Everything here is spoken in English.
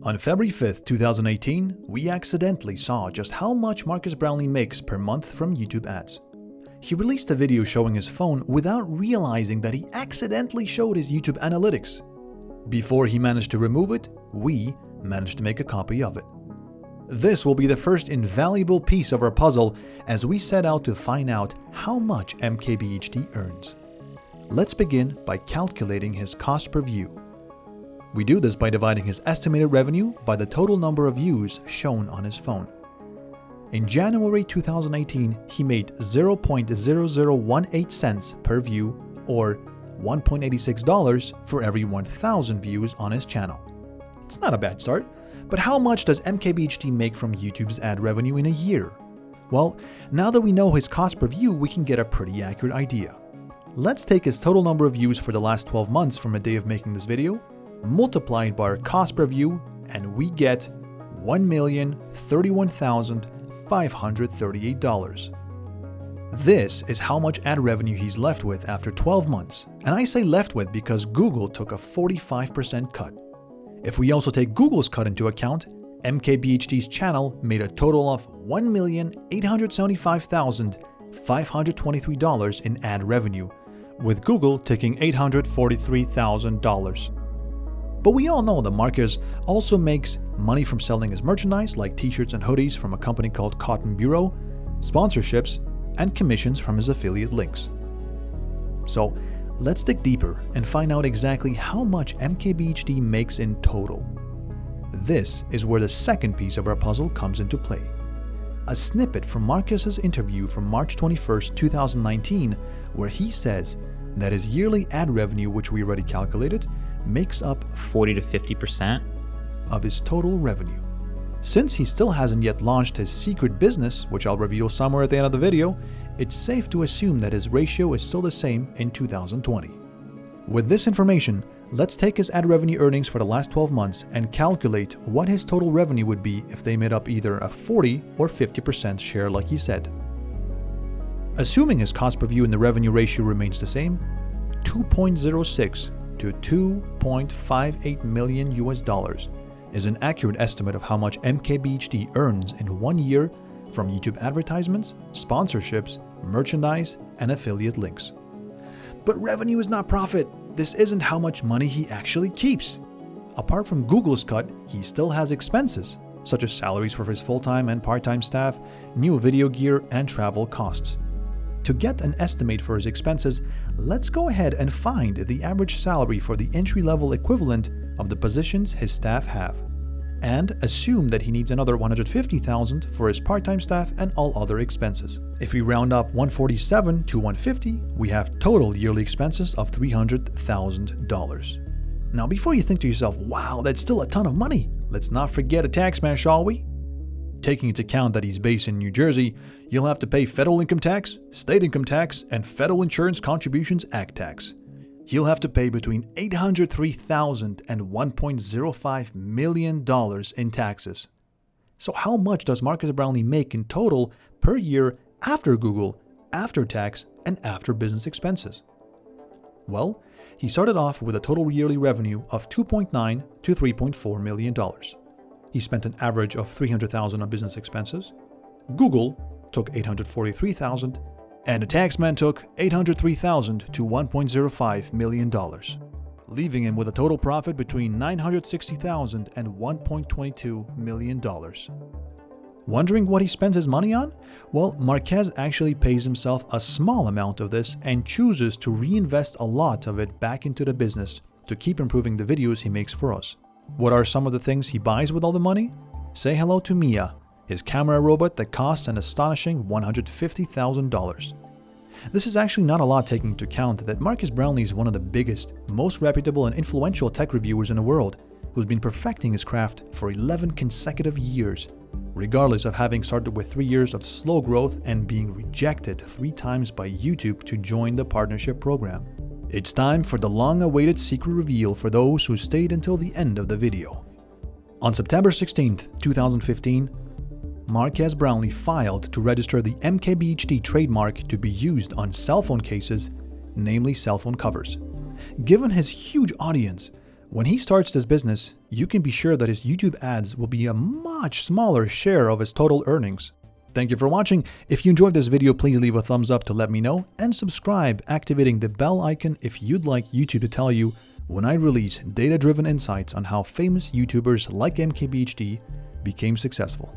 On February 5th, 2018, we accidentally saw just how much Marques Brownlee makes per month from YouTube ads. He released a video showing his phone without realizing that he accidentally showed his YouTube analytics. Before he managed to remove it, we managed to make a copy of it. This will be the first invaluable piece of our puzzle as we set out to find out how much MKBHD earns. Let's begin by calculating his cost per view. We do this by dividing his estimated revenue by the total number of views shown on his phone. In January 2018, he made 0.0018 cents per view, or $1.86 for every 1,000 views on his channel. It's not a bad start, but how much does MKBHD make from YouTube's ad revenue in a year? Well, now that we know his cost per view, we can get a pretty accurate idea. Let's take his total number of views for the last 12 months from the day of making this video, multiply it by our cost per view, and we get $1,031,538. This is how much ad revenue he's left with after 12 months. And I say left with because Google took a 45% cut. If we also take Google's cut into account, MKBHD's channel made a total of $1,875,523 in ad revenue, with Google taking $843,000. But we all know that Marques also makes money from selling his merchandise like t-shirts and hoodies from a company called Cotton Bureau, sponsorships, and commissions from his affiliate links. So let's dig deeper and find out exactly how much MKBHD makes in total. This is where the second piece of our puzzle comes into play. A snippet from Marques' interview from March 21st, 2019, where he says that his yearly ad revenue, which we already calculated, makes up 40 to 50% of his total revenue. Since he still hasn't yet launched his secret business, which I'll reveal somewhere at the end of the video, it's safe to assume that his ratio is still the same in 2020. With this information, let's take his ad revenue earnings for the last 12 months and calculate what his total revenue would be if they made up either a 40 or 50% share like he said. Assuming his cost per view and the revenue ratio remains the same, 2.06 to 2.58 million US dollars is an accurate estimate of how much MKBHD earns in 1 year from YouTube advertisements, sponsorships, merchandise, and affiliate links. But revenue is not profit. This isn't how much money he actually keeps. Apart from Google's cut, he still has expenses, such as salaries for his full-time and part-time staff, new video gear, and travel costs. To get an estimate for his expenses, let's go ahead and find the average salary for the entry-level equivalent of the positions his staff have, and assume that he needs another $150,000 for his part-time staff and all other expenses. If we round up 147 to 150, we have total yearly expenses of $300,000. Now, before you think to yourself, wow, that's still a ton of money, let's not forget a tax man, shall we? Taking into account that he's based in New Jersey, you'll have to pay federal income tax, state income tax, and Federal Insurance Contributions Act tax. He'll have to pay between $803,000 and $1.05 million in taxes. So how much does Marques Brownlee make in total per year after Google, after tax, and after business expenses? Well, he started off with a total yearly revenue of $2.9 to $3.4 million. He spent an average of $300,000 on business expenses. Google took $843,000, and the taxman took $803,000 to $1.05 million, leaving him with a total profit between $960,000 and $1.22 million. Wondering what he spends his money on? Well, Marques actually pays himself a small amount of this and chooses to reinvest a lot of it back into the business to keep improving the videos he makes for us. What are some of the things he buys with all the money? Say hello to Mia, his camera robot that costs an astonishing $150,000. This is actually not a lot taking into account that Marques Brownlee is one of the biggest, most reputable and influential tech reviewers in the world, who's been perfecting his craft for 11 consecutive years, regardless of having started with 3 years of slow growth and being rejected 3 times by YouTube to join the partnership program. It's time for the long-awaited secret reveal for those who stayed until the end of the video. On September 16th, 2015, Marques Brownlee filed to register the MKBHD trademark to be used on cell phone cases, namely cell phone covers. Given his huge audience, When he starts this business, you can be sure that his YouTube ads will be a much smaller share of his total earnings. Thank you for watching. If you enjoyed this video, please leave a thumbs up to let me know and subscribe, activating the bell icon if you'd like YouTube to tell you when I release data-driven insights on how famous YouTubers like MKBHD became successful.